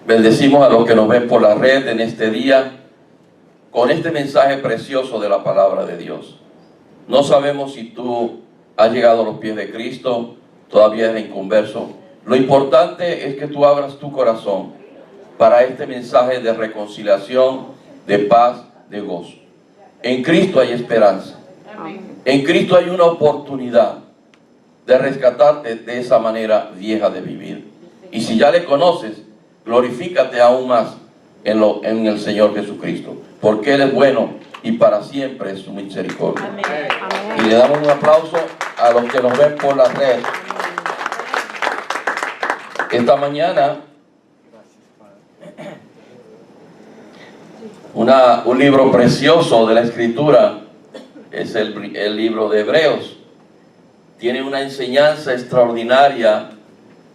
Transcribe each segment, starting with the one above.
Bendecimos a los que nos ven por la red en este día con este mensaje precioso de la palabra de Dios. No sabemos si tú has llegado a los pies de Cristo, todavía eres inconverso. Lo importante es que tú abras tu corazón para este mensaje de reconciliación, de paz, de gozo. En Cristo hay esperanza. En Cristo hay una oportunidad de rescatarte de esa manera vieja de vivir. Y si ya le conoces, glorifícate aún más en el Señor Jesucristo, porque Él es bueno y para siempre es su misericordia. Amén. Y le damos un aplauso a los que nos ven por la red. Esta mañana, un libro precioso de la Escritura es el libro de Hebreos. Tiene una enseñanza extraordinaria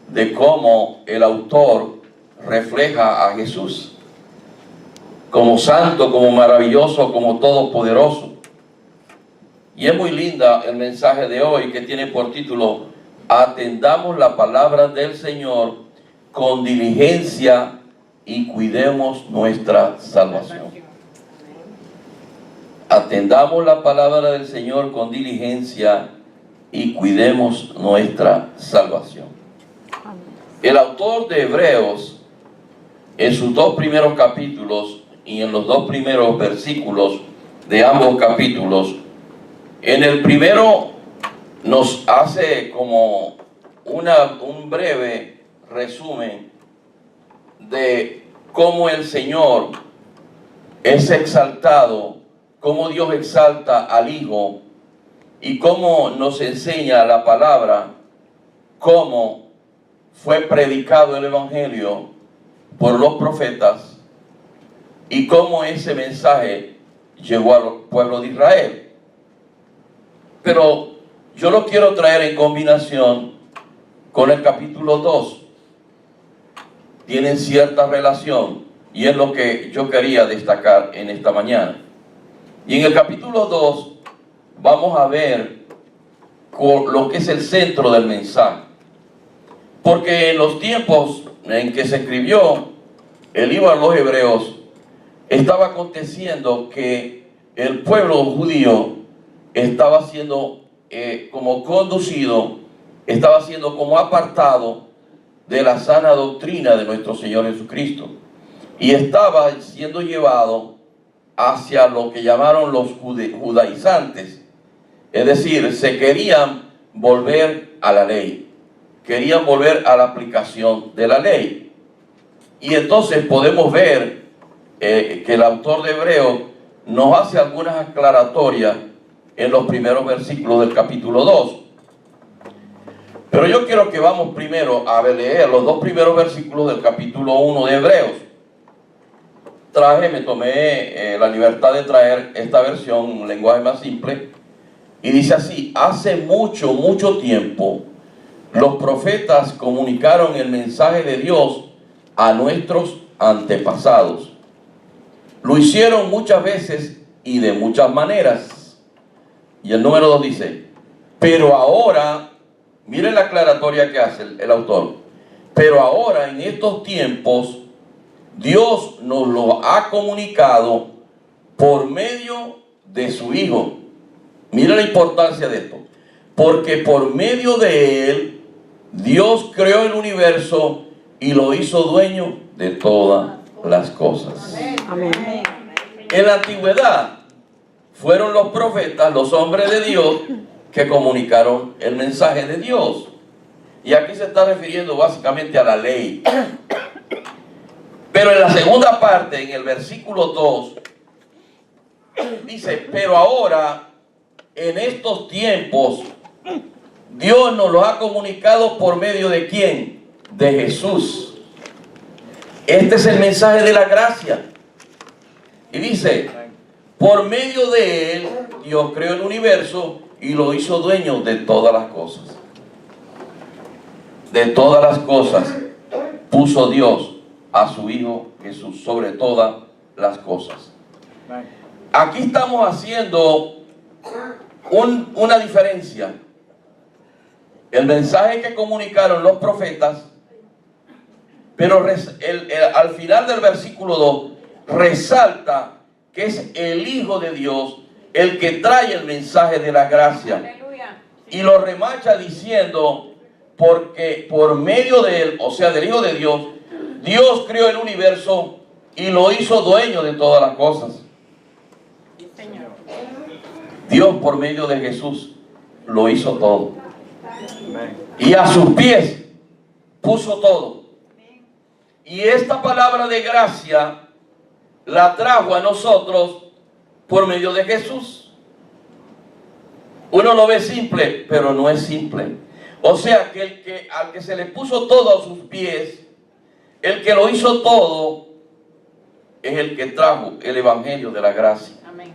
de cómo el autor refleja a Jesús como santo, como maravilloso, como todopoderoso. Y es muy linda el mensaje de hoy, que tiene por título: atendamos la palabra del Señor con diligencia y cuidemos nuestra salvación. Atendamos la palabra del Señor con diligencia y cuidemos nuestra salvación. El autor de Hebreos, en sus dos primeros capítulos y en los dos primeros versículos de ambos capítulos, en el primero nos hace como un breve resumen de cómo el Señor es exaltado, cómo Dios exalta al Hijo y cómo nos enseña la palabra, cómo fue predicado el Evangelio por los profetas y cómo ese mensaje llegó al pueblo de Israel. Pero yo lo quiero traer en combinación con el capítulo 2. Tienen cierta relación y es lo que yo quería destacar en esta mañana. Y en el capítulo 2 vamos a ver lo que es el centro del mensaje. Porque en los tiempos en que se escribió el libro a los Hebreos, estaba aconteciendo que el pueblo judío estaba siendo como conducido, estaba siendo como apartado de la sana doctrina de nuestro Señor Jesucristo, y estaba siendo llevado hacia lo que llamaron los judaizantes. Es decir, se querían volver a la ley, querían volver a la aplicación de la ley. Y entonces podemos ver que el autor de Hebreos nos hace algunas aclaratorias en los primeros versículos del capítulo 2. Pero yo quiero que vamos primero a leer los dos primeros versículos del capítulo 1 de Hebreos. Me tomé la libertad de traer esta versión, un lenguaje más simple, y dice así: hace mucho, mucho tiempo, los profetas comunicaron el mensaje de Dios a nuestros antepasados. Lo hicieron muchas veces y de muchas maneras. Y el número 2 dice: pero ahora, miren la aclaratoria que hace el autor, pero ahora en estos tiempos Dios nos lo ha comunicado por medio de su Hijo. Miren la importancia de esto. Porque por medio de Él, Dios creó el universo y lo hizo dueño de todas las cosas. Amén. En la antigüedad fueron los profetas, los hombres de Dios, que comunicaron el mensaje de Dios. Y aquí se está refiriendo básicamente a la ley. Pero en la segunda parte, en el versículo 2, dice: pero ahora, en estos tiempos, Dios nos lo ha comunicado por medio de ¿quién? De Jesús. Este es el mensaje de la gracia. Y dice: por medio de Él, Dios creó el universo y lo hizo dueño de todas las cosas. De todas las cosas puso Dios a su Hijo Jesús sobre todas las cosas. Aquí estamos haciendo una diferencia. El mensaje que comunicaron los profetas Pero al final del versículo 2 resalta que es el Hijo de Dios el que trae el mensaje de la gracia. Aleluya. Y lo remacha diciendo, porque por medio de él, o sea, del Hijo de Dios, Dios creó el universo y lo hizo dueño de todas las cosas. Sí, Señor. Dios por medio de Jesús lo hizo todo. Y a sus pies puso todo. Y esta palabra de gracia la trajo a nosotros por medio de Jesús. Uno lo ve simple, pero no es simple. O sea que al que se le puso todo a sus pies, el que lo hizo todo, es el que trajo el evangelio de la gracia. Amén.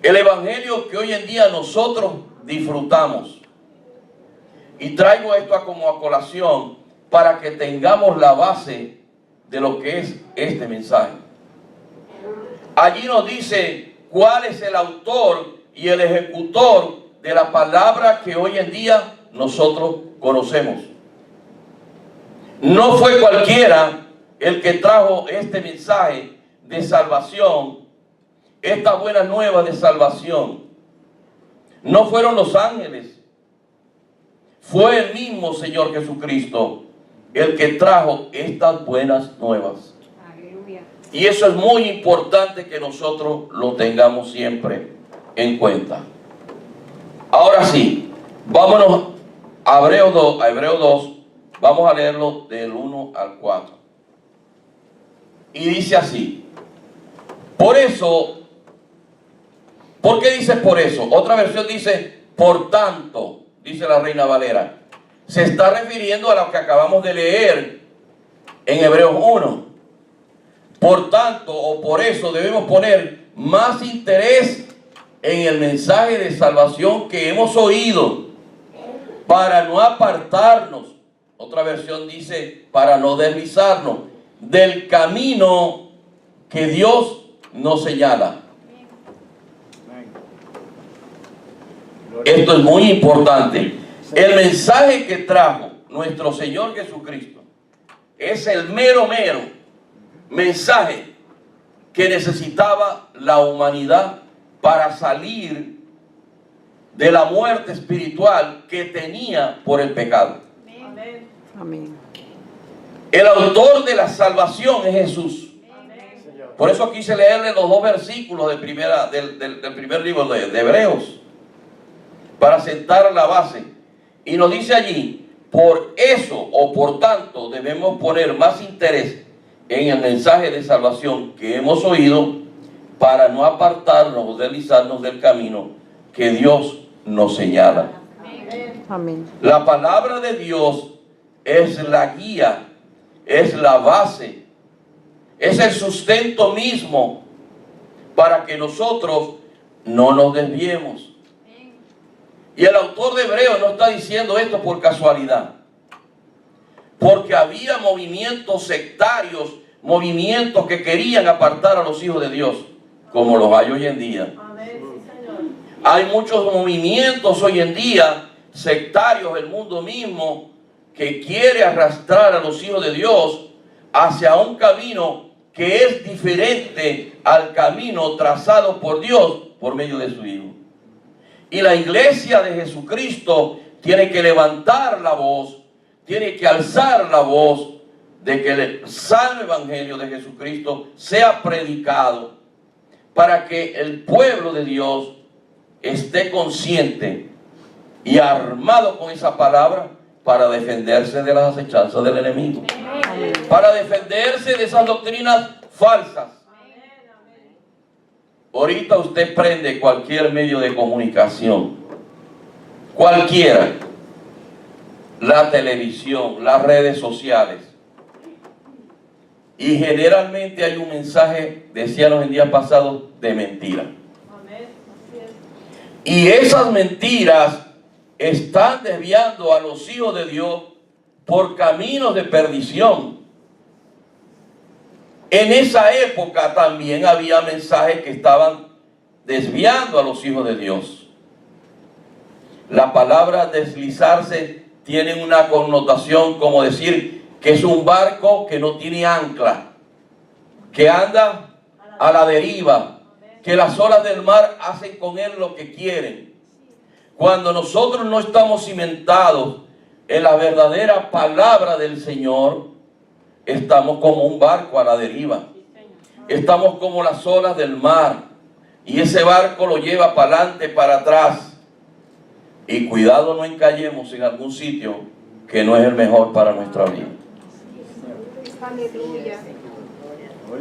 El evangelio que hoy en día nosotros disfrutamos. Y traigo esto como a colación para que tengamos la base de lo que es este mensaje. Allí nos dice cuál es el autor y el ejecutor de la palabra que hoy en día nosotros conocemos. No fue cualquiera el que trajo este mensaje de salvación, esta buena nueva de salvación. No fueron los ángeles, fue el mismo Señor Jesucristo el que trajo estas buenas nuevas. Aleluya. Y eso es muy importante que nosotros lo tengamos siempre en cuenta. Ahora sí, vámonos a Hebreos 2, vamos a leerlo del 1 al 4. Y dice así: por eso, ¿por qué dice por eso? Otra versión dice por tanto, dice la Reina Valera. Se está refiriendo a lo que acabamos de leer en Hebreos 1. Por tanto, o por eso, debemos poner más interés en el mensaje de salvación que hemos oído, para no apartarnos. Otra versión dice, para no deslizarnos del camino que Dios nos señala. Esto es muy importante. El mensaje que trajo nuestro Señor Jesucristo es el mero mensaje que necesitaba la humanidad para salir de la muerte espiritual que tenía por el pecado. Amén. Amén. El autor de la salvación es Jesús. Por eso quise leerle los dos versículos del primer libro de Hebreos, para sentar la base. Y nos dice allí, por eso o por tanto debemos poner más interés en el mensaje de salvación que hemos oído, para no apartarnos o deslizarnos del camino que Dios nos señala. Amén. La palabra de Dios es la guía, es la base, es el sustento mismo para que nosotros no nos desviemos. Y el autor de Hebreos no está diciendo esto por casualidad, porque había movimientos sectarios, movimientos que querían apartar a los hijos de Dios, como los hay hoy en día. Hay muchos movimientos hoy en día sectarios del mundo mismo que quiere arrastrar a los hijos de Dios hacia un camino que es diferente al camino trazado por Dios por medio de su Hijo. Y la iglesia de Jesucristo tiene que levantar la voz, tiene que alzar la voz de que el sano evangelio de Jesucristo sea predicado, para que el pueblo de Dios esté consciente y armado con esa palabra para defenderse de las acechanzas del enemigo, para defenderse de esas doctrinas falsas. Ahorita usted prende cualquier medio de comunicación, cualquiera, la televisión, las redes sociales, y generalmente hay un mensaje, decían en días pasados, de mentira. Y esas mentiras están desviando a los hijos de Dios por caminos de perdición. En esa época también había mensajes que estaban desviando a los hijos de Dios. La palabra deslizarse tiene una connotación como decir que es un barco que no tiene ancla, que anda a la deriva, que las olas del mar hacen con él lo que quieren. Cuando nosotros no estamos cimentados en la verdadera palabra del Señor, estamos como un barco a la deriva. Estamos como las olas del mar. Y ese barco lo lleva para adelante, para atrás. Y cuidado no encallemos en algún sitio que no es el mejor para nuestra vida. Aleluya.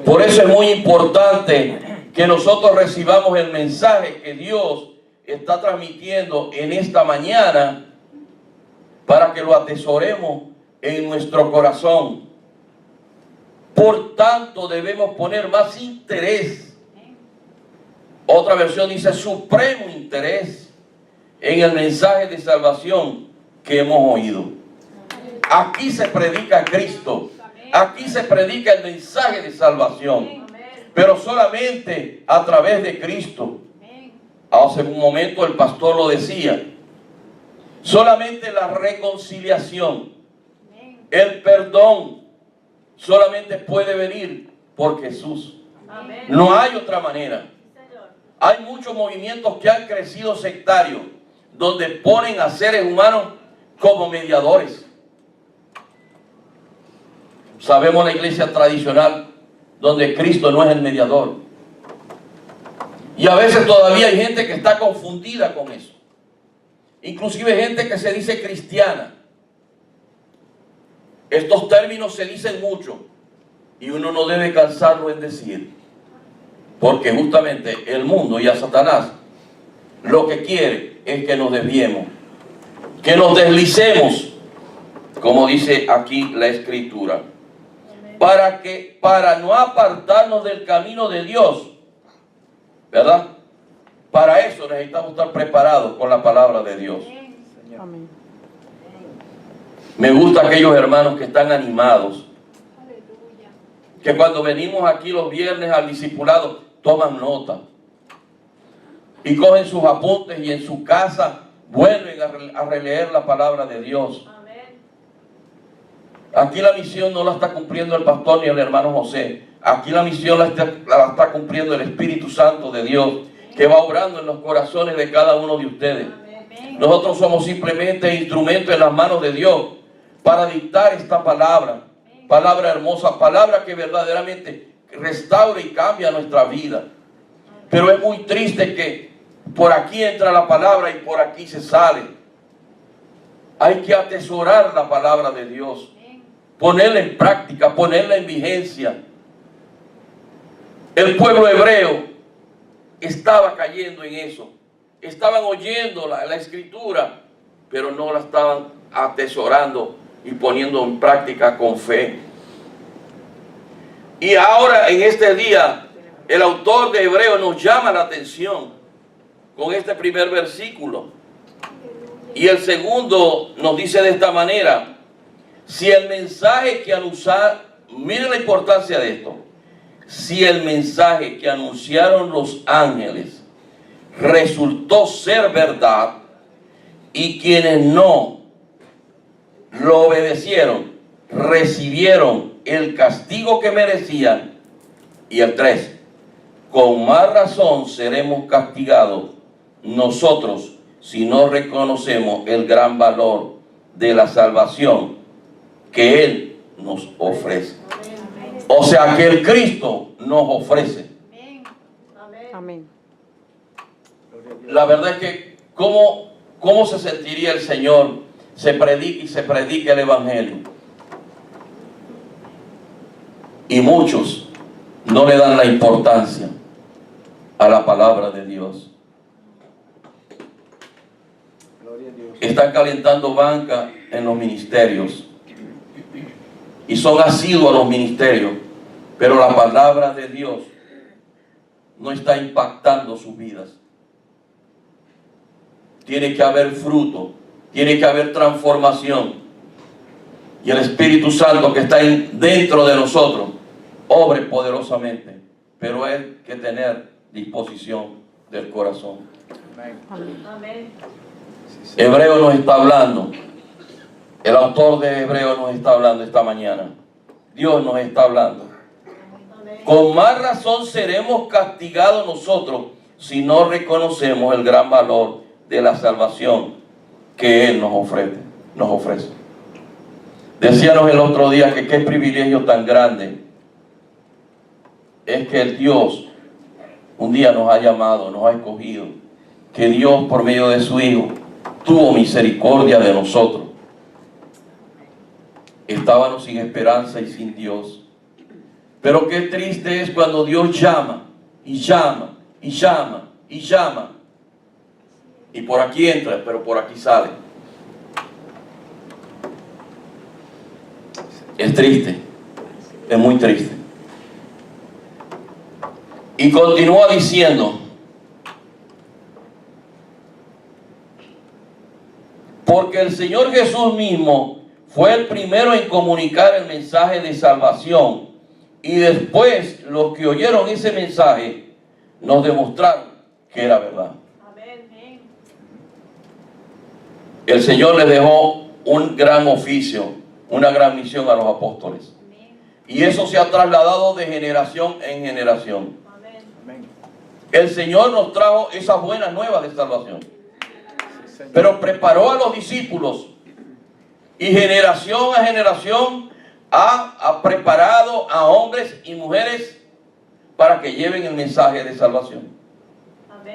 Por eso es muy importante que nosotros recibamos el mensaje que Dios está transmitiendo en esta mañana, para que lo atesoremos en nuestro corazón. Por tanto, debemos poner más interés. Otra versión dice supremo interés en el mensaje de salvación que hemos oído. Aquí se predica Cristo. Aquí se predica el mensaje de salvación. Pero solamente a través de Cristo. Hace un momento el pastor lo decía. Solamente la reconciliación, el perdón, solamente puede venir por Jesús. No hay otra manera. Hay muchos movimientos que han crecido sectarios, donde ponen a seres humanos como mediadores. Sabemos la iglesia tradicional, donde Cristo no es el mediador. Y a veces todavía hay gente que está confundida con eso. Inclusive gente que se dice cristiana. Estos términos se dicen mucho y uno no debe cansarlo en decir, porque justamente el mundo y a Satanás lo que quiere es que nos desviemos, que nos deslicemos, como dice aquí la Escritura, para no apartarnos del camino de Dios, ¿verdad? Para eso necesitamos estar preparados con la palabra de Dios. Amén. Me gusta aquellos hermanos que están animados, que cuando venimos aquí los viernes al discipulado toman nota y cogen sus apuntes y en su casa vuelven a releer la palabra de Dios. Aquí la misión no la está cumpliendo el pastor ni el hermano José. Aquí la misión la está cumpliendo el Espíritu Santo de Dios, que va obrando en los corazones de cada uno de ustedes. Nosotros somos simplemente instrumentos en las manos de Dios para dictar esta palabra, palabra hermosa, palabra que verdaderamente restaura y cambia nuestra vida. Pero es muy triste que por aquí entra la palabra y por aquí se sale. Hay que atesorar la palabra de Dios, ponerla en práctica, ponerla en vigencia. El pueblo hebreo estaba cayendo en eso. Estaban oyendo la Escritura, pero no la estaban atesorando y poniendo en práctica con fe. Y ahora en este día, el autor de Hebreos nos llama la atención con este primer versículo. Y el segundo nos dice de esta manera: si el mensaje que anunciaron, miren la importancia de esto, si el mensaje que anunciaron los ángeles resultó ser verdad, y quienes no lo obedecieron recibieron el castigo que merecían, y el 3, con más razón seremos castigados nosotros si no reconocemos el gran valor de la salvación que Él nos ofrece. O sea, que el Cristo nos ofrece. Amén. La verdad es que ¿cómo se sentiría el Señor se predica el Evangelio? Y muchos no le dan la importancia a la palabra de Dios. Están calentando banca en los ministerios y son asiduos a los ministerios, pero la palabra de Dios no está impactando sus vidas. Tiene que haber fruto, tiene que haber transformación, y el Espíritu Santo que está dentro de nosotros obre poderosamente, pero hay que tener disposición del corazón. Amén. Hebreo nos está hablando El autor de Hebreos nos está hablando esta mañana. Dios nos está hablando. Con más razón seremos castigados nosotros si no reconocemos el gran valor de la salvación que Él nos ofrece. Decíamos el otro día que qué privilegio tan grande es que el Dios un día nos ha llamado, nos ha escogido, que Dios por medio de su Hijo tuvo misericordia de nosotros. Estábamos sin esperanza y sin Dios. Pero qué triste es cuando Dios llama y llama y llama y llama. Y por aquí entra, pero por aquí sale. Es triste, es muy triste. Y continúa diciendo, porque el Señor Jesús mismo fue el primero en comunicar el mensaje de salvación, y después los que oyeron ese mensaje nos demostraron que era verdad. El Señor les dejó un gran oficio, una gran misión a los apóstoles. Y eso se ha trasladado de generación en generación. El Señor nos trajo esas buenas nuevas de salvación. Pero preparó a los discípulos. Y generación a generación ha preparado a hombres y mujeres para que lleven el mensaje de salvación.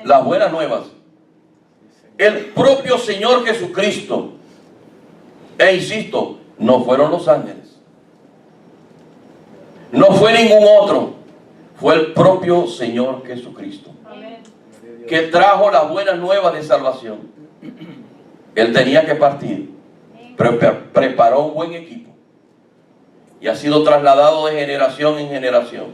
Las buenas nuevas. El propio Señor Jesucristo. E insisto, no fueron los ángeles. No fue ningún otro. Fue el propio Señor Jesucristo. Que trajo las buenas nuevas de salvación. Él tenía que partir. Pero preparó un buen equipo. Y ha sido trasladado de generación en generación.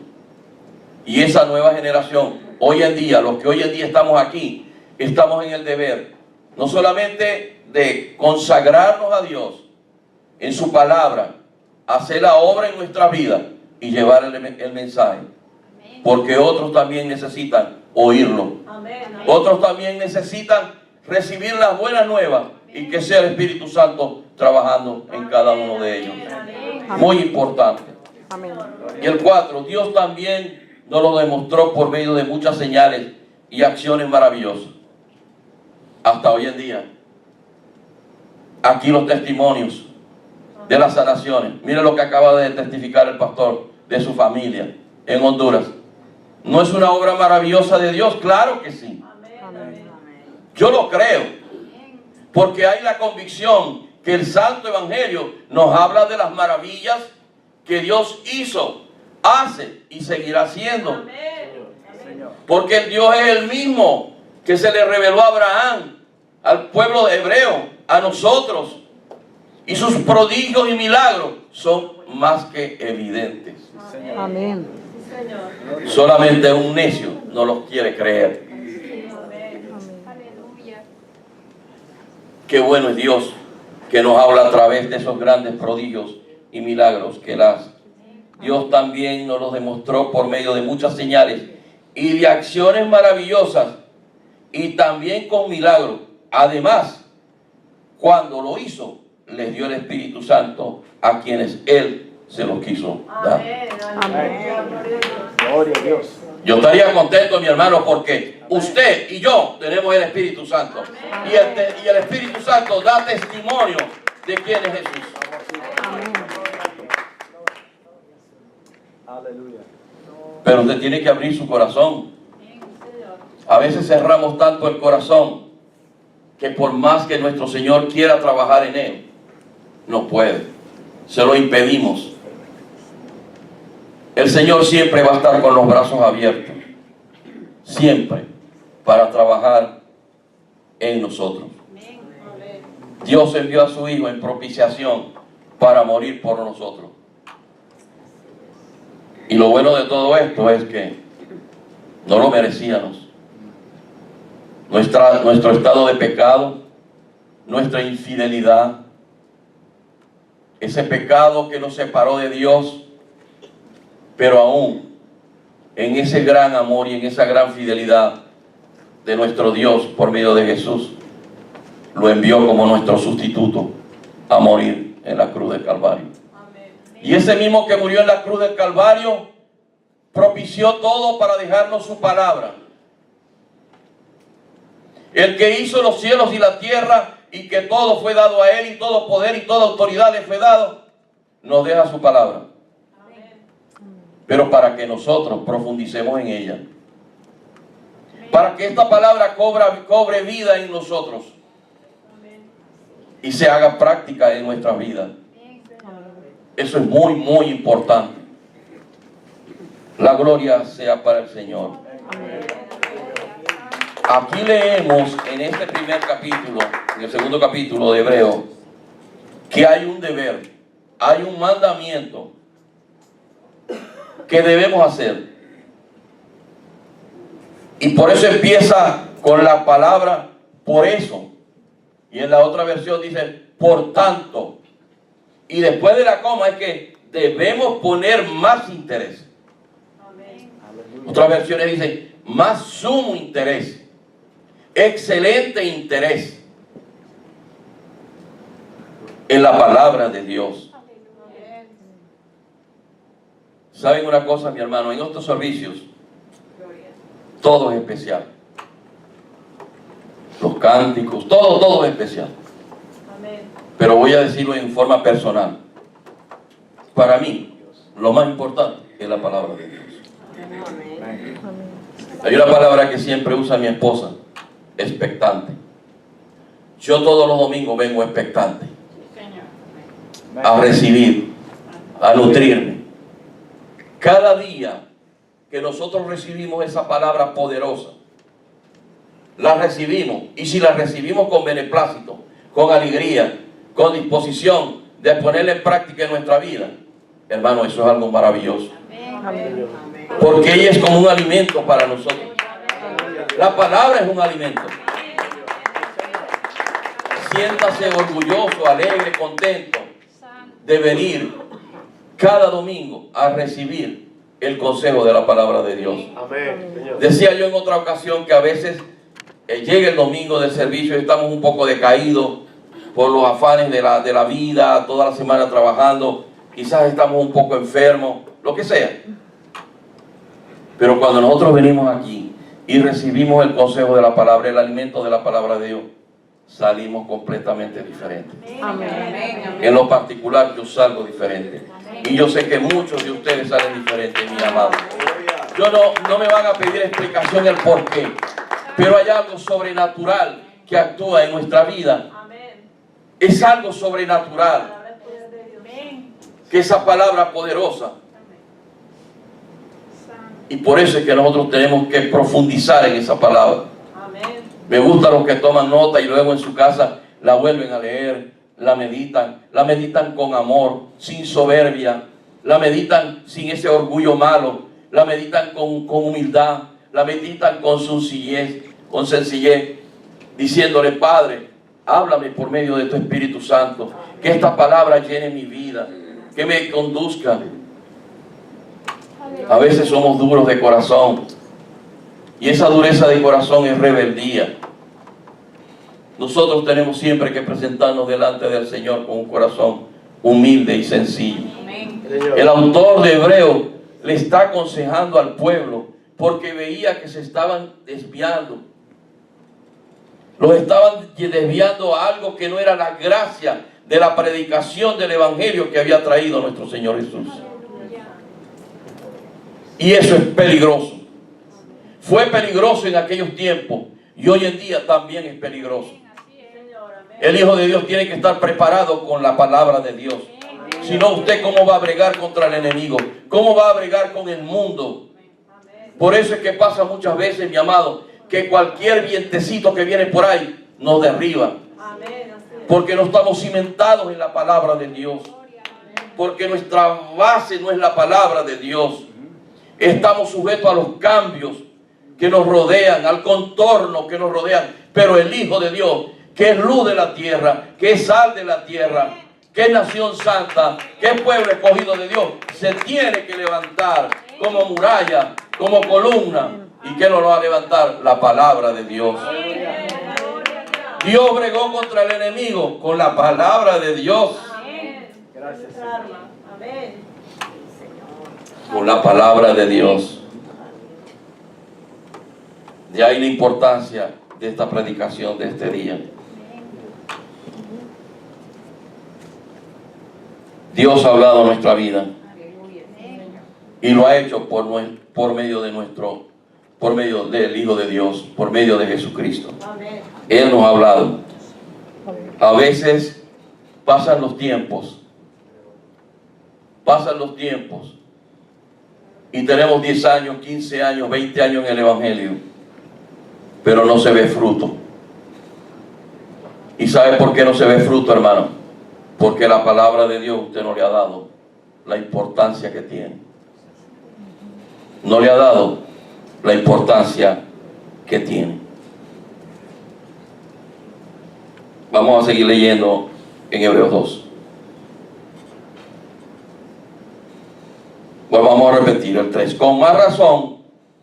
Y esa nueva generación, hoy en día, los que hoy en día estamos aquí, estamos en el deber, no solamente de consagrarnos a Dios en su palabra, hacer la obra en nuestra vida y llevar el mensaje, porque otros también necesitan oírlo. Otros también necesitan recibir las buenas nuevas y que sea el Espíritu Santo trabajando en cada uno de ellos. Muy importante. Y el 4, Dios también nos lo demostró por medio de muchas señales y acciones maravillosas. Hasta hoy en día. Aquí los testimonios de las sanaciones. Mire lo que acaba de testificar el pastor de su familia en Honduras. ¿No es una obra maravillosa de Dios? Claro que sí. Yo lo creo. Porque hay la convicción que el Santo Evangelio nos habla de las maravillas que Dios hizo, hace y seguirá haciendo. Porque el Dios es el mismo que se le reveló a Abraham, al pueblo de hebreo, a nosotros. Y sus prodigios y milagros son más que evidentes. Amén. Solamente un necio no los quiere creer. Qué bueno es Dios que nos habla a través de esos grandes prodigios y milagros que Él hace. Dios también nos los demostró por medio de muchas señales y de acciones maravillosas y también con milagros. Además, cuando lo hizo, les dio el Espíritu Santo a quienes Él se los quiso dar. Gloria a Dios. Yo estaría contento, mi hermano, porque usted y yo tenemos el Espíritu Santo. Y el Espíritu Santo da testimonio de quién es Jesús. Aleluya. Pero usted tiene que abrir su corazón. A veces cerramos tanto el corazón que por más que nuestro Señor quiera trabajar en él, no puede. Se lo impedimos. El Señor siempre va a estar con los brazos abiertos. Siempre. Para trabajar en nosotros. Dios envió a su Hijo en propiciación para morir por nosotros. Y lo bueno de todo esto es que no lo merecíamos. Nuestro estado de pecado, nuestra infidelidad, ese pecado que nos separó de Dios, pero aún en ese gran amor y en esa gran fidelidad de nuestro Dios por medio de Jesús, lo envió como nuestro sustituto a morir en la cruz del Calvario. Y ese mismo que murió en la cruz del Calvario propició todo para dejarnos su palabra. El que hizo los cielos y la tierra y que todo fue dado a él y todo poder y toda autoridad le fue dado, nos deja su palabra. Pero para que nosotros profundicemos en ella. Para que esta palabra cobre vida en nosotros. Y se haga práctica en nuestras vidas. Eso es muy, muy importante. La gloria sea para el Señor. Aquí leemos en este primer capítulo, en el segundo capítulo de Hebreos, que hay un deber, hay un mandamiento que debemos hacer. Y por eso empieza con la palabra por eso. Y en la otra versión dice por tanto. Y después de la coma es que debemos poner más interés. Otras versiones dicen más sumo interés. Excelente interés en la palabra de Dios. ¿Saben una cosa, mi hermano? En estos servicios todo es especial. Los cánticos, todo es especial. Pero voy a decirlo en forma personal. Para mí, lo más importante es la palabra de Dios. Hay una palabra que siempre usa mi esposa: expectante. Yo todos los domingos vengo expectante a recibir, a nutrirme. Cada día que nosotros recibimos esa palabra poderosa, la recibimos, y si la recibimos con beneplácito, con alegría, con disposición de ponerla en práctica en nuestra vida, hermano, eso es algo maravilloso. Porque ella es como un alimento para nosotros. La palabra es un alimento. Siéntase orgulloso, alegre, contento de venir cada domingo a recibir el consejo de la palabra de Dios. Decía yo en otra ocasión que a veces llega el domingo del servicio y estamos un poco decaídos por los afanes de la vida, toda la semana trabajando, quizás estamos un poco enfermos, lo que sea. Pero cuando nosotros venimos aquí y recibimos el consejo de la palabra, el alimento de la palabra de Dios, salimos completamente diferentes. En lo particular yo salgo diferente. Y yo sé que muchos de ustedes salen diferentes, mi amado. Yo no me van a pedir explicación del por qué, pero hay algo sobrenatural que actúa en nuestra vida. Es algo sobrenatural. Que esa palabra poderosa. Y por eso es que nosotros tenemos que profundizar en esa palabra. Me gusta los que toman nota y luego en su casa la vuelven a leer, la meditan con amor, sin soberbia, la meditan sin ese orgullo malo, la meditan con humildad, la meditan con sencillez, diciéndole: Padre, háblame por medio de tu Espíritu Santo, que esta palabra llene mi vida, que me conduzca. A veces somos duros de corazón, y esa dureza de corazón es rebeldía. Nosotros tenemos siempre que presentarnos delante del Señor con un corazón humilde y sencillo. El autor de Hebreos le está aconsejando al pueblo porque veía que se estaban desviando. Los estaban desviando a algo que no era la gracia de la predicación del Evangelio que había traído nuestro Señor Jesús. Y eso es peligroso. Fue peligroso en aquellos tiempos y hoy en día también es peligroso. El Hijo de Dios tiene que estar preparado con la palabra de Dios. Si no, ¿usted cómo va a bregar contra el enemigo? ¿Cómo va a bregar con el mundo? Por eso es que pasa muchas veces, mi amado, que cualquier vientecito que viene por ahí nos derriba. Porque no estamos cimentados en la palabra de Dios. Porque nuestra base no es la palabra de Dios. Estamos sujetos a los cambios que nos rodean, al contorno que nos rodean. Pero el Hijo de Dios, que es luz de la tierra, que es sal de la tierra, que es nación santa, que es pueblo escogido de Dios, se tiene que levantar como muralla, como columna. ¿Y qué nos va a levantar? La palabra de Dios. Dios bregó contra el enemigo con la palabra de Dios. Amén. Gracias, Amén. Con la palabra de Dios. De ahí la importancia de esta predicación de este día. Dios ha hablado a nuestra vida y lo ha hecho por medio del Hijo de Dios, por medio de Jesucristo. Él nos ha hablado. A veces pasan los tiempos y tenemos 10 años, 15 años, 20 años en el Evangelio, pero no se ve fruto. ¿Y sabe por qué no se ve fruto, hermano? Porque la palabra de Dios usted no le ha dado la importancia que tiene. No le ha dado la importancia que tiene. Vamos a seguir leyendo en Hebreos 2. Pues vamos a repetir el 3. Con más razón,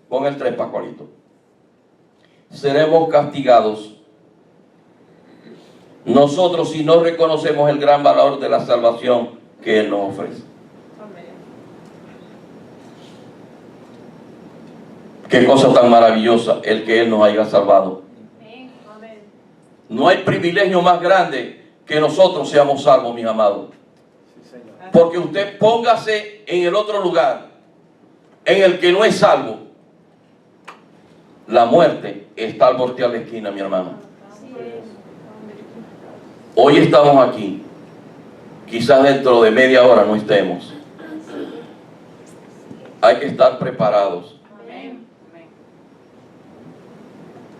con el 3, Pascualito, seremos castigados nosotros si no reconocemos el gran valor de la salvación que Él nos ofrece. Qué cosa tan maravillosa el que Él nos haya salvado. No hay privilegio más grande que nosotros seamos salvos, mis amados. Porque usted póngase en el otro lugar, en el que no es salvo. La muerte está al voltear la esquina, mi hermano. Hoy estamos aquí, quizás dentro de media hora no estemos. Hay que estar preparados.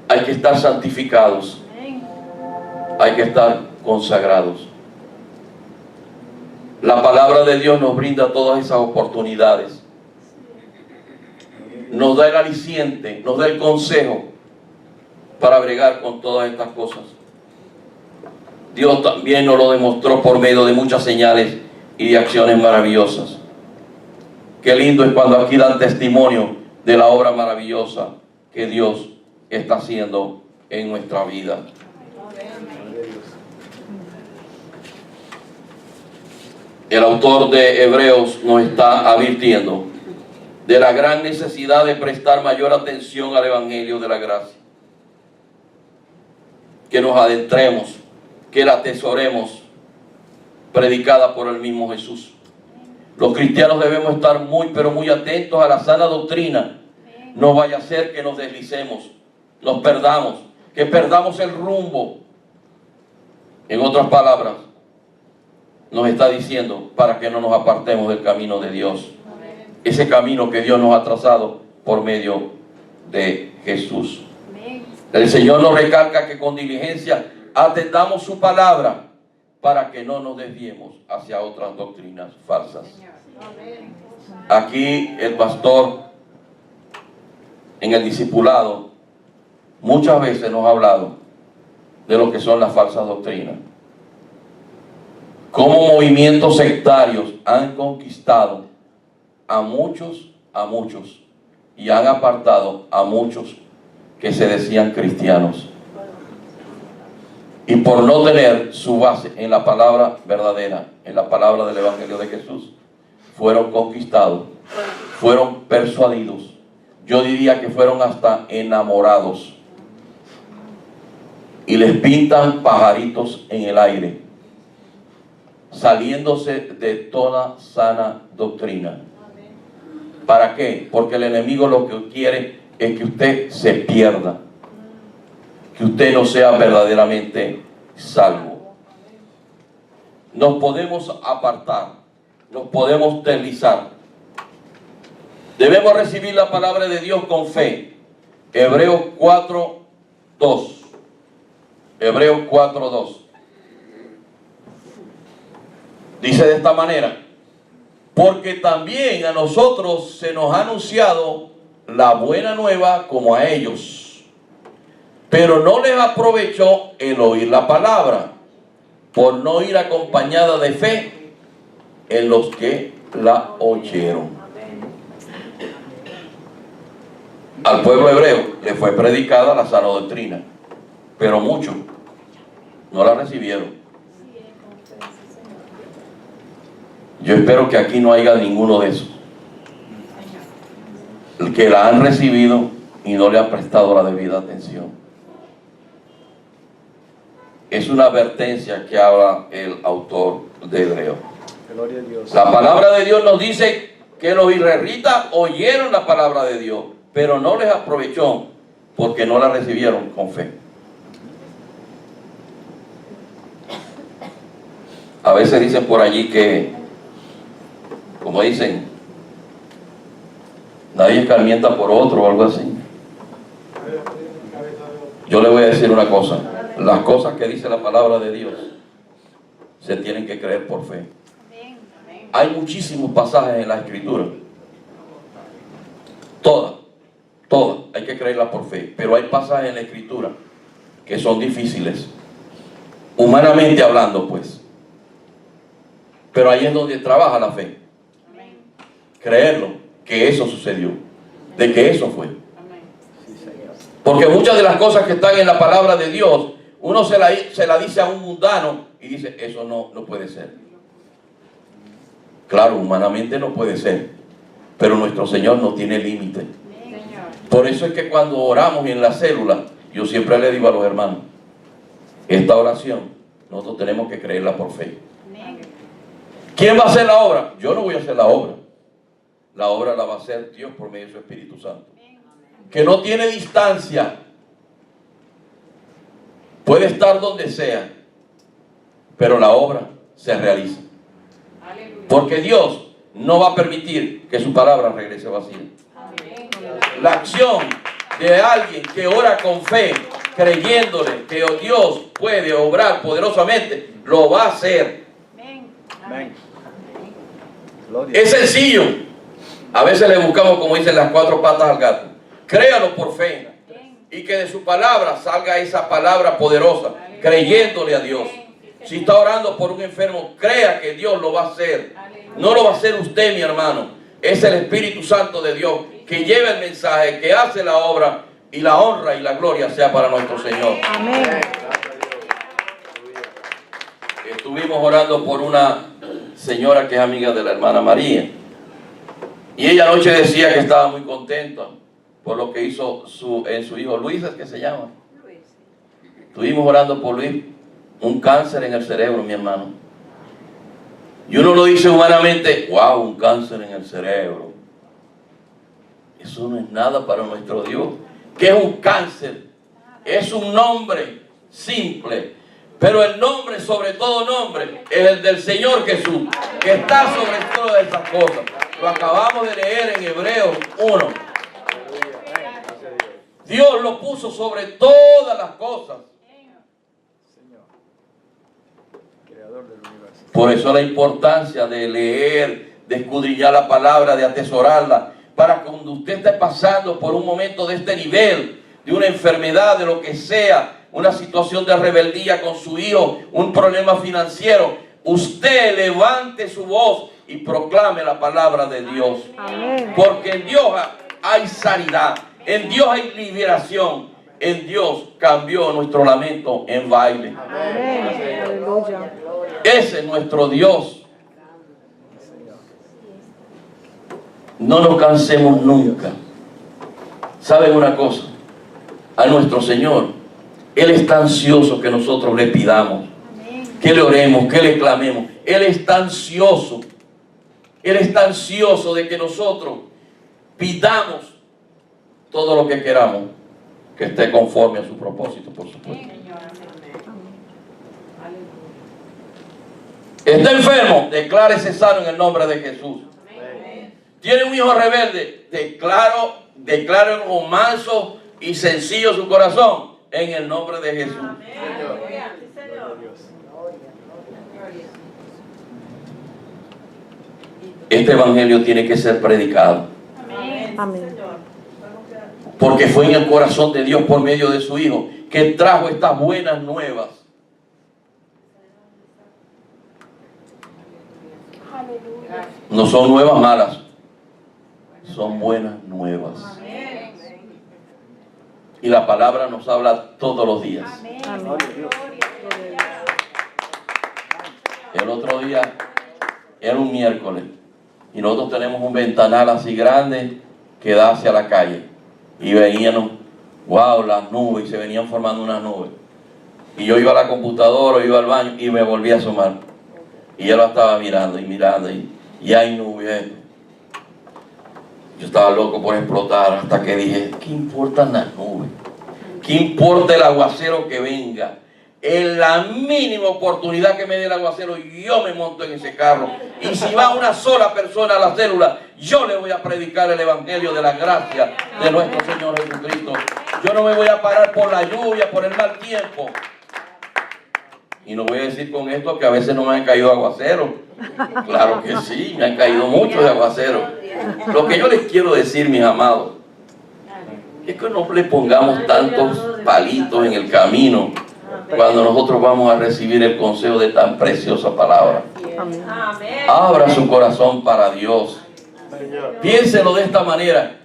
Hay que estar santificados. Hay que estar consagrados. La palabra de Dios nos brinda todas esas oportunidades. Nos da el aliciente, nos da el consejo para bregar con todas estas cosas. Dios también nos lo demostró por medio de muchas señales y de acciones maravillosas. Qué lindo es cuando aquí dan testimonio de la obra maravillosa que Dios está haciendo en nuestra vida. El autor de Hebreos nos está advirtiendo de la gran necesidad de prestar mayor atención al Evangelio de la gracia. Que nos adentremos, que la atesoremos, predicada por el mismo Jesús. Los cristianos debemos estar muy, pero muy atentos a la sana doctrina. No vaya a ser que nos deslicemos, nos perdamos, que perdamos el rumbo. En otras palabras, nos está diciendo para que no nos apartemos del camino de Dios. Ese camino que Dios nos ha trazado por medio de Jesús. El Señor nos recalca que con diligencia atendamos su palabra para que no nos desviemos hacia otras doctrinas falsas. Aquí el pastor en el discipulado muchas veces nos ha hablado de lo que son las falsas doctrinas. Cómo movimientos sectarios han conquistado a muchos y han apartado a muchos que se decían cristianos. Y por no tener su base en la palabra verdadera, en la palabra del Evangelio de Jesús, fueron conquistados, fueron persuadidos. Yo diría que fueron hasta enamorados. Y les pintan pajaritos en el aire, saliéndose de toda sana doctrina. ¿Para qué? Porque el enemigo lo que quiere es que usted se pierda, que usted no sea verdaderamente salvo. Nos podemos apartar, nos podemos deslizar. Debemos recibir la palabra de Dios con fe. Hebreos 4:2. Hebreos 4:2. Dice de esta manera: porque también a nosotros se nos ha anunciado la buena nueva como a ellos, pero no les aprovechó el oír la palabra, por no ir acompañada de fe en los que la oyeron. Al pueblo hebreo le fue predicada la sana doctrina, pero muchos no la recibieron. Yo espero que aquí no haya ninguno de esos, el que la han recibido y no le han prestado la debida atención. Es una advertencia que habla el autor de Hebreos. Gloria a Dios. La palabra de Dios nos dice que los israelitas oyeron la palabra de Dios, pero no les aprovechó porque no la recibieron con fe. A veces dicen por allí que, como dicen, nadie escarmienta por otro o algo así. Yo le voy a decir una cosa: las cosas que dice la palabra de Dios se tienen que creer por fe. Hay muchísimos pasajes en la Escritura, todas hay que creerlas por fe, pero hay pasajes en la Escritura que son difíciles, humanamente hablando, pues. Pero ahí es donde trabaja la fe. Creerlo, que eso sucedió, de que eso fue. Porque muchas de las cosas que están en la palabra de Dios, uno se la dice a un mundano y dice, eso no puede ser. Claro, humanamente no puede ser, pero nuestro Señor no tiene límite. Por eso es que cuando oramos en la célula, yo siempre le digo a los hermanos, esta oración nosotros tenemos que creerla por fe. ¿Quién va a hacer la obra? Yo no voy a hacer la obra. La obra la va a hacer Dios por medio de su Espíritu Santo, que no tiene distancia, puede estar donde sea, pero la obra se realiza. Porque Dios no va a permitir que su palabra regrese vacía. La acción de alguien que ora con fe, creyéndole que Dios puede obrar poderosamente, lo va a hacer. Amén. Es sencillo. A veces le buscamos, como dicen, las 4 patas al gato. Créalo por fe y que de su palabra salga esa palabra poderosa, creyéndole a Dios. Si está orando por un enfermo, crea que Dios lo va a hacer. No lo va a hacer usted, mi hermano. Es el Espíritu Santo de Dios que lleva el mensaje, que hace la obra, y la honra y la gloria sea para nuestro Señor. Amén. Estuvimos orando por una señora que es amiga de la hermana María, y ella anoche decía que estaba muy contenta por lo que hizo en su hijo Luis, ¿es que se llama? Luis. Estuvimos orando por Luis, un cáncer en el cerebro, mi hermano. Y uno lo dice humanamente, wow, un cáncer en el cerebro. Eso no es nada para nuestro Dios. ¿Qué es un cáncer? Es un nombre simple, pero el nombre sobre todo nombre es el del Señor Jesús, que está sobre todas estas cosas. Lo acabamos de leer en Hebreos 1. Dios lo puso sobre todas las cosas. Por eso la importancia de leer, de escudriñar la palabra, de atesorarla, para cuando usted esté pasando por un momento de este nivel, de una enfermedad, de lo que sea, una situación de rebeldía con su hijo, un problema financiero, usted levante su voz y proclame la palabra de Dios. Amén. Porque en Dios hay sanidad, en Dios hay liberación, en Dios cambió nuestro lamento en baile. Amén. Aleluya. Ese es nuestro Dios. No nos cansemos nunca. ¿Saben una cosa? A nuestro Señor, Él está ansioso que nosotros le pidamos, que le oremos, que le clamemos. Él está ansioso. Él está ansioso de que nosotros pidamos todo lo que queramos, que esté conforme a su propósito, por supuesto. Está enfermo, declárese sano en el nombre de Jesús. Tiene un hijo rebelde, declaro con manso y sencillo su corazón en el nombre de Jesús. Este evangelio tiene que ser predicado. Amén. Porque fue en el corazón de Dios por medio de su Hijo que trajo estas buenas nuevas. No son nuevas malas, son buenas nuevas. Y la palabra nos habla todos los días. Amén. El otro día, era un miércoles, y nosotros tenemos un ventanal así grande que da hacia la calle. Y venían, wow, las nubes, y se venían formando unas nubes. Y yo iba a la computadora, o iba al baño, y me volví a asomar. Y yo lo estaba mirando, y hay nubes. Yo estaba loco por explotar, hasta que dije, ¿qué importan las nubes? ¿Qué importa el aguacero que venga? En la mínima oportunidad que me dé el aguacero, yo me monto en ese carro. Y si va una sola persona a la célula, yo le voy a predicar el evangelio de la gracia de nuestro Señor Jesucristo. Yo no me voy a parar por la lluvia, por el mal tiempo. Y no voy a decir con esto que a veces no me han caído aguaceros. Claro que sí, me han caído muchos aguaceros. Lo que yo les quiero decir, mis amados, es que no le pongamos tantos palitos en el camino cuando nosotros vamos a recibir el consejo de tan preciosa palabra. Abra su corazón para Dios. Piénselo de esta manera.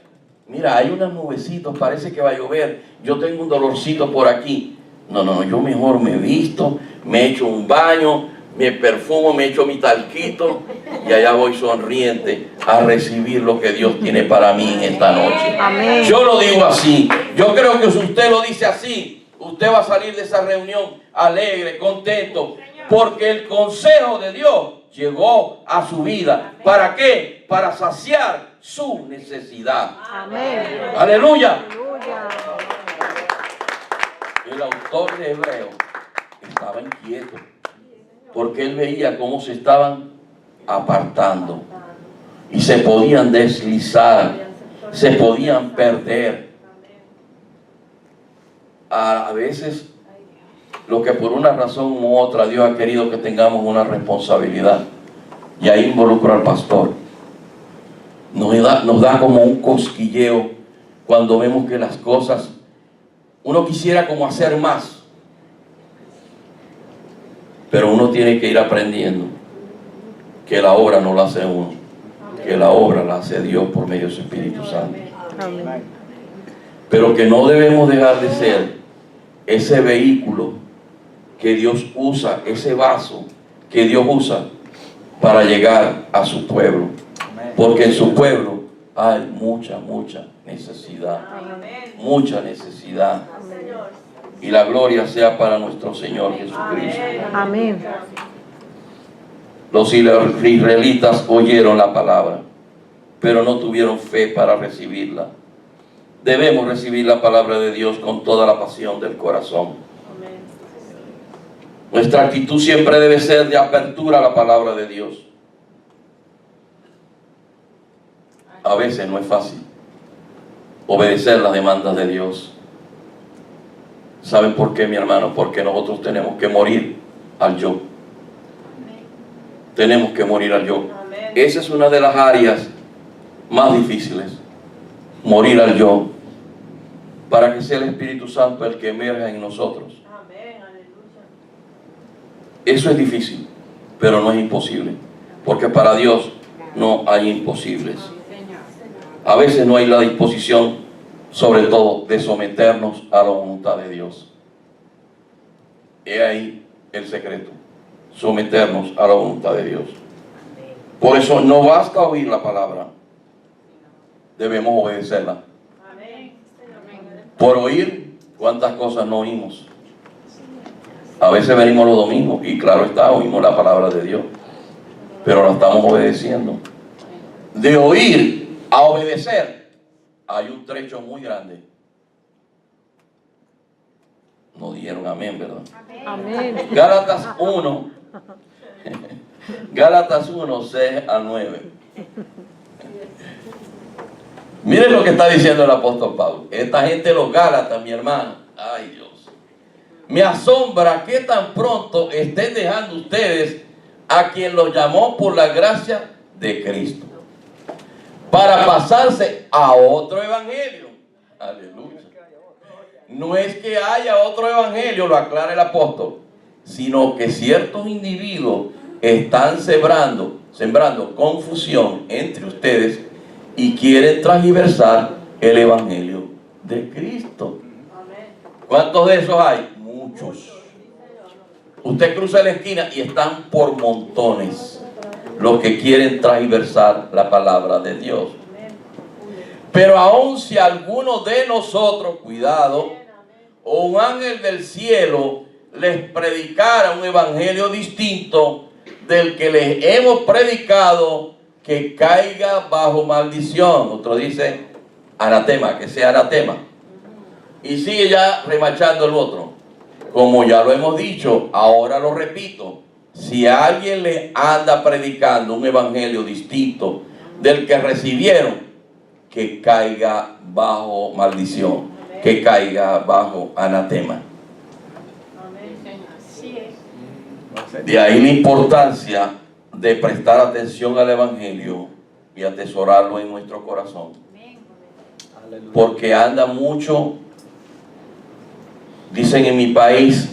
Mira, hay unas nubecitos, parece que va a llover. Yo tengo un dolorcito por aquí. No, yo mejor me visto, me echo un baño, me perfumo, me echo mi talquito y allá voy sonriente a recibir lo que Dios tiene para mí en esta noche. Amén. Yo lo digo así. Yo creo que si usted lo dice así, usted va a salir de esa reunión alegre, contento, porque el consejo de Dios llegó a su vida. ¿Para qué? Para saciar su necesidad. Amén. Aleluya. Aleluya. El autor de Hebreos estaba inquieto porque él veía cómo se estaban apartando y se podían deslizar, se podían perder. A veces, lo que por una razón u otra Dios ha querido que tengamos una responsabilidad, y ahí involucro al pastor. Nos da como un cosquilleo cuando vemos que las cosas, uno quisiera como hacer más, pero uno tiene que ir aprendiendo que la obra no la hace uno, que la obra la hace Dios por medio de su Espíritu Santo. Amén. Pero que no debemos dejar de ser ese vehículo que Dios usa, ese vaso que Dios usa para llegar a su pueblo, porque en su pueblo hay mucha necesidad, mucha necesidad. Y la gloria sea para nuestro Señor Jesucristo. Amén. Los israelitas oyeron la palabra, pero no tuvieron fe para recibirla. Debemos recibir la palabra de Dios con toda la pasión del corazón. Nuestra actitud siempre debe ser de apertura a la palabra de Dios. A veces no es fácil obedecer las demandas de Dios. ¿Saben por qué, mi hermano? Porque nosotros tenemos que morir al yo. Tenemos que morir al yo. Esa es una de las áreas más difíciles. Morir al yo, para que sea el Espíritu Santo el que emerja en nosotros. Eso es difícil, pero no es imposible, porque para Dios no hay imposibles. A veces no hay la disposición, sobre todo, de someternos a la voluntad de Dios. He ahí el secreto, someternos a la voluntad de Dios. Por eso no basta oír la palabra, debemos obedecerla. Por oír, ¿cuántas cosas no oímos? A veces venimos los domingos y claro está, oímos la palabra de Dios, pero la estamos obedeciendo. De oír a obedecer hay un trecho muy grande. No dieron amén, ¿verdad? Amén. Gálatas 1 Gálatas 1, 6 a 9. Miren lo que está diciendo el apóstol Pablo. Esta gente, los Gálatas, mi hermano, ay Dios, me asombra que tan pronto estén dejando ustedes a quien los llamó por la gracia de Cristo para pasarse a otro evangelio. Aleluya. No es que haya otro evangelio, lo aclara el apóstol, sino que ciertos individuos están sembrando confusión entre ustedes y quieren transgiversar el evangelio de Cristo. ¿Cuántos de esos hay? Muchos. Usted cruza la esquina y están por montones los que quieren transversar la palabra de Dios. Pero aun si alguno de nosotros, cuidado, o un ángel del cielo les predicara un evangelio distinto del que les hemos predicado, que caiga bajo maldición. Otro dice anatema, que sea anatema. Y sigue ya remachando el otro. Como ya lo hemos dicho, ahora lo repito. Si alguien le anda predicando un evangelio distinto del que recibieron, que caiga bajo maldición, que caiga bajo anatema. De ahí la importancia de prestar atención al evangelio y atesorarlo en nuestro corazón. Porque anda mucho, dicen en mi país,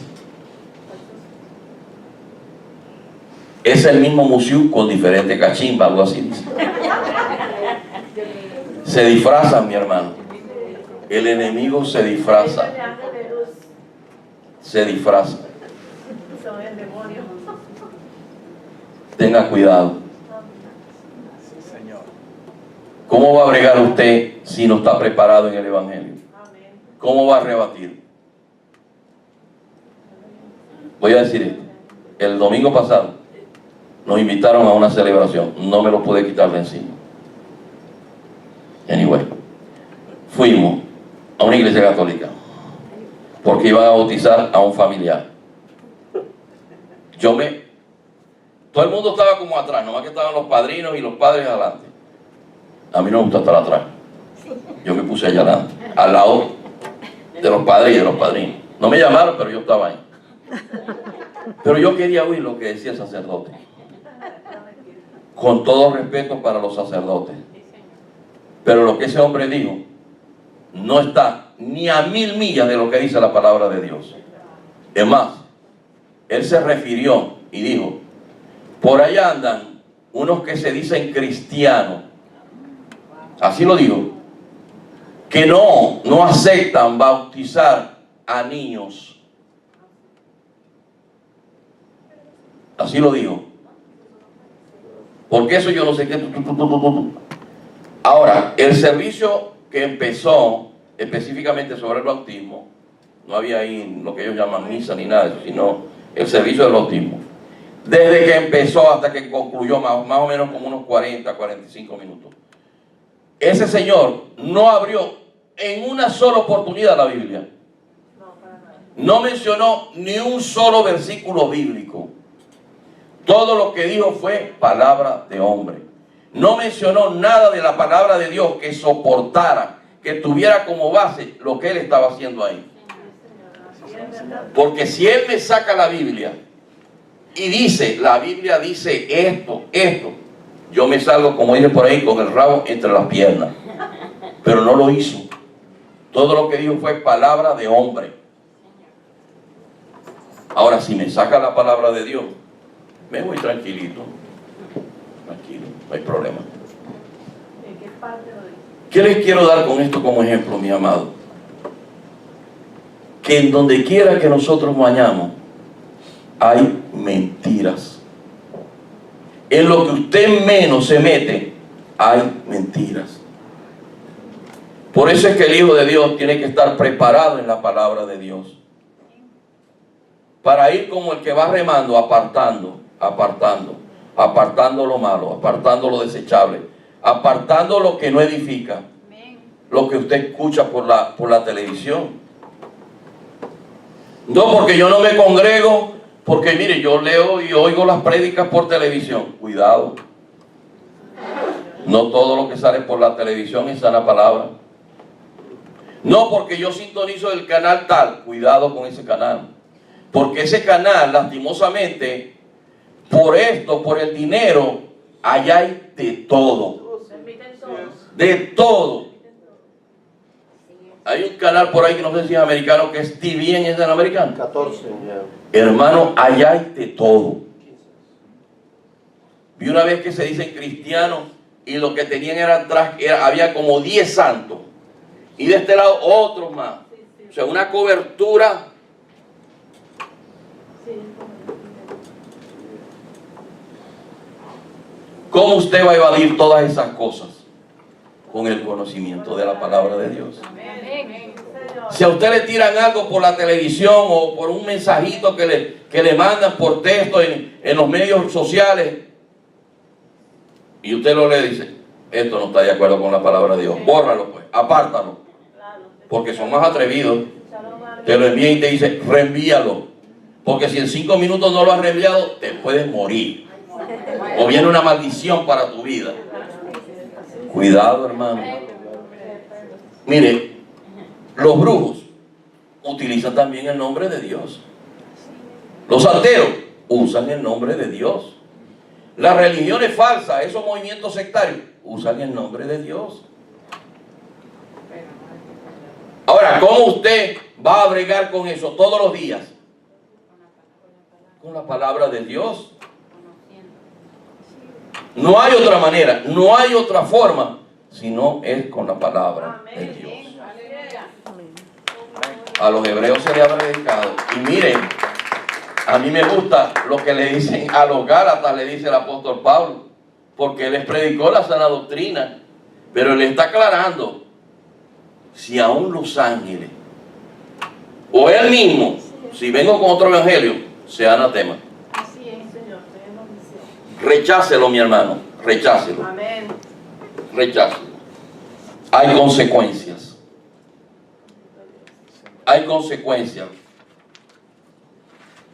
es el mismo musiú con diferente cachimba, algo así dice. Se disfrazan, mi hermano. El enemigo se disfraza. Se disfraza. Tenga cuidado. ¿Cómo va a bregar usted si no está preparado en el evangelio? ¿Cómo va a rebatir? Voy a decir esto. El domingo pasado nos invitaron a una celebración. No me lo pude quitar de encima. Anyway, fuimos a una iglesia católica porque iban a bautizar a un familiar. Todo el mundo estaba como atrás, nomás que estaban los padrinos y los padres adelante. A mí no me gusta estar atrás. Yo me puse allá adelante, al lado de los padres y de los padrinos. No me llamaron, pero yo estaba ahí. Pero yo quería oír lo que decía el sacerdote. Con todo respeto para los sacerdotes. Pero lo que ese hombre dijo no está ni a 1000 millas de lo que dice la palabra de Dios. Es más, él se refirió y dijo, por allá andan unos que se dicen cristianos, así lo dijo, que no aceptan bautizar a niños. Así lo dijo. Porque eso yo no sé qué. Ahora, el servicio que empezó específicamente sobre el bautismo, no había ahí lo que ellos llaman misa ni nada de eso, sino el servicio del bautismo. Desde que empezó hasta que concluyó, más o menos como unos 40, 45 minutos. Ese señor no abrió en una sola oportunidad la Biblia. No mencionó ni un solo versículo bíblico. Todo lo que dijo fue palabra de hombre. No mencionó nada de la palabra de Dios que soportara, que tuviera como base lo que él estaba haciendo ahí. Porque si él me saca la Biblia y dice, la Biblia dice esto, yo me salgo, como dice por ahí, con el rabo entre las piernas. Pero no lo hizo. Todo lo que dijo fue palabra de hombre. Ahora, si me saca la palabra de Dios, me voy tranquilito. Tranquilo, no hay problema. ¿Qué les quiero dar con esto como ejemplo, mi amado? Que en donde quiera que nosotros vayamos, hay mentiras. En lo que usted menos se mete, hay mentiras. Por eso es que el Hijo de Dios tiene que estar preparado en la palabra de Dios. Para ir como el que va remando, apartando lo malo, apartando lo desechable, apartando lo que no edifica, lo que usted escucha por la televisión. No, porque yo no me congrego, porque mire, yo leo y oigo las prédicas por televisión. Cuidado. No todo lo que sale por la televisión es sana palabra. No, porque yo sintonizo el canal tal. Cuidado con ese canal. Porque ese canal, lastimosamente, por esto, por el dinero, allá hay de todo. De todo. Hay un canal por ahí que no sé si es americano, que es TVN, ¿es americano? 14. Hermano, allá hay de todo. Vi una vez que se dicen cristianos y lo que tenían había como 10 santos. Y de este lado otros más. O sea, una cobertura ¿Cómo usted va a evadir todas esas cosas? Con el conocimiento de la palabra de Dios. Si a usted le tiran algo por la televisión o por un mensajito que le mandan por texto en los medios sociales, y usted lo lee y dice, esto no está de acuerdo con la palabra de Dios, bórralo pues, apártalo, porque son más atrevidos. Te lo envían y te dice, reenvíalo, porque si en 5 minutos no lo has reenviado, te puedes morir, o viene una maldición para tu vida. Cuidado, hermano. Mire, los brujos utilizan también el nombre de Dios. Los santeros usan el nombre de Dios. Las religiones falsas, esos movimientos sectarios, usan el nombre de Dios. Ahora, ¿cómo usted va a bregar con eso todos los días? Con la palabra de Dios. No hay otra manera, no hay otra forma, sino es con la palabra de Dios. A los hebreos se le ha predicado. Y miren, a mí me gusta lo que le dicen a los gálatas, le dice el apóstol Pablo, porque él les predicó la sana doctrina, pero él está aclarando, si aún los ángeles, o él mismo, si vengo con otro evangelio, sea anatema. Rechácelo, mi hermano, rechácelo. Amén. Rechácelo. Hay consecuencias. Hay consecuencias.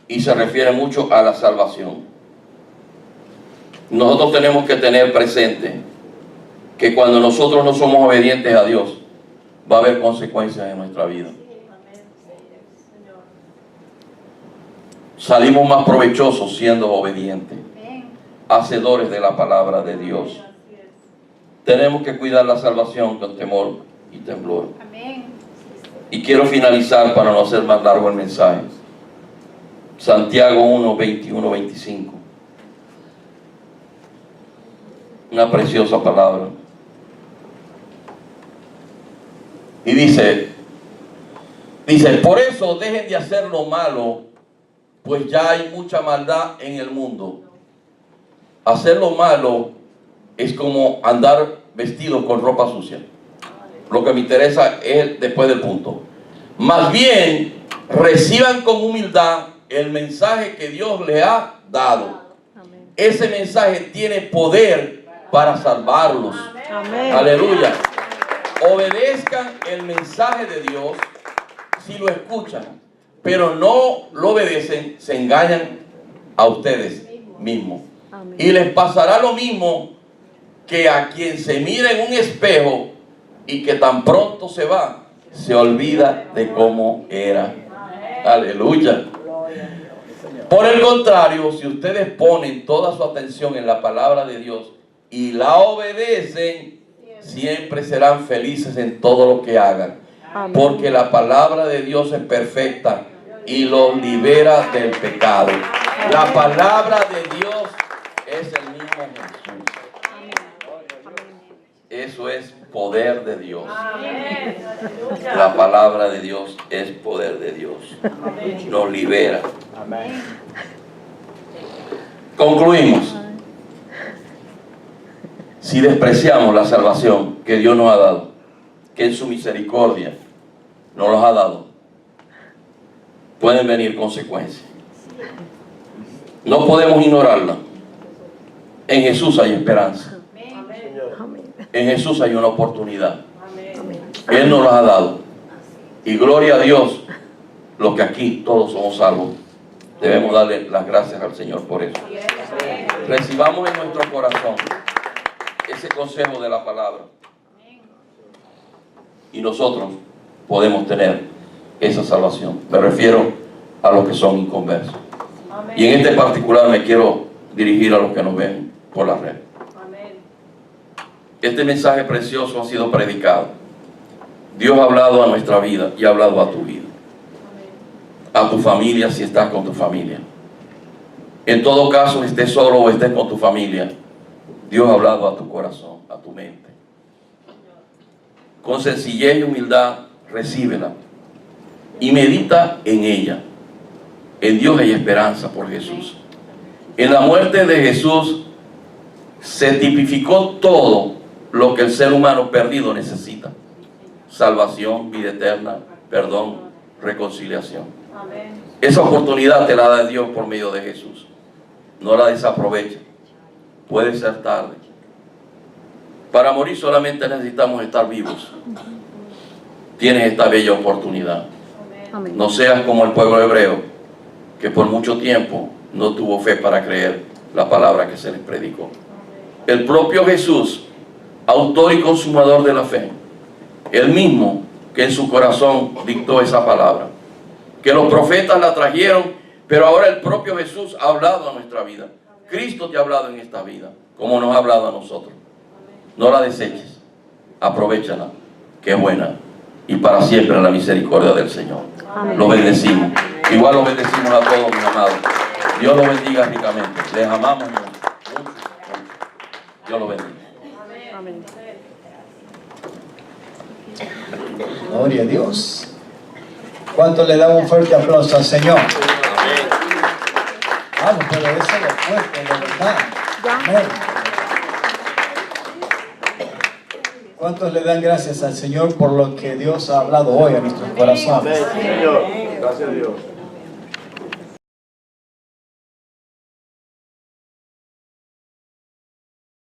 Y se refiere mucho a la salvación. Nosotros tenemos que tener presente que cuando nosotros no somos obedientes a Dios, va a haber consecuencias en nuestra vida. Salimos más provechosos siendo obedientes, hacedores de la palabra de Dios. Tenemos que cuidar la salvación con temor y temblor. Y quiero finalizar para no hacer más largo el mensaje. Santiago 1, 21, 25. Una preciosa palabra. Y dice, por eso dejen de hacer lo malo, pues ya hay mucha maldad en el mundo. Hacer lo malo es como andar vestido con ropa sucia. Lo que me interesa es después del punto. Más bien, reciban con humildad el mensaje que Dios les ha dado. Ese mensaje tiene poder para salvarlos. Amén. Aleluya. Obedezcan el mensaje de Dios si lo escuchan, pero no lo obedecen, se engañan a ustedes mismos. Amén. Y les pasará lo mismo que a quien se mira en un espejo y que tan pronto se va, se olvida de cómo era. Aleluya. Por el contrario, si ustedes ponen toda su atención en la palabra de Dios y la obedecen, siempre serán felices en todo lo que hagan. Amén. Porque la palabra de Dios es perfecta y los libera del pecado. La palabra de Dios es el mismo Jesús. Eso es poder de Dios. La palabra de Dios es poder de Dios. Nos libera. Amén. Concluimos. Si despreciamos la salvación que Dios nos ha dado, que en su misericordia nos los ha dado, pueden venir consecuencias. No podemos ignorarla. En Jesús hay esperanza. Amén. En Jesús hay una oportunidad. Amén. Él nos la ha dado. Y gloria a Dios, los que aquí todos somos salvos, debemos darle las gracias al Señor por eso. Recibamos en nuestro corazón ese consejo de la palabra. Y nosotros podemos tener esa salvación. Me refiero a los que son inconversos. Y en este particular me quiero dirigir a los que nos ven por la red. Este mensaje precioso ha sido predicado. Dios ha hablado a nuestra vida y ha hablado a tu vida. A tu familia si estás con tu familia. En todo caso, estés solo o estés con tu familia, Dios ha hablado a tu corazón, a tu mente. Con sencillez y humildad, recíbela y medita en ella. En Dios hay esperanza por Jesús. En la muerte de Jesús se tipificó todo lo que el ser humano perdido necesita: salvación, vida eterna, perdón, reconciliación. Esa oportunidad te la da Dios por medio de Jesús. No la desaproveches. Puede ser tarde. Para morir solamente necesitamos estar vivos. Tienes esta bella oportunidad. Amén. No seas como el pueblo hebreo, que por mucho tiempo no tuvo fe para creer la palabra que se les predicó. El propio Jesús, autor y consumador de la fe, el mismo que en su corazón dictó esa palabra, que los profetas la trajeron, pero ahora el propio Jesús ha hablado a nuestra vida. Cristo te ha hablado en esta vida, como nos ha hablado a nosotros. No la deseches, aprovéchala, que es buena, y para siempre la misericordia del Señor. Amén. Lo bendecimos. Igual lo bendecimos a todos, mis amados. Dios los bendiga ricamente. Les amamos mucho, mucho, mucho. Dios los bendiga. Amén. Gloria a Dios. ¿Cuánto le damos un fuerte aplauso al Señor? Vamos, pero eso es lo fuerte, de verdad. Amén. ¿Cuántos le dan gracias al Señor por lo que Dios ha hablado hoy a nuestros corazones? Amén, Señor. Gracias a Dios.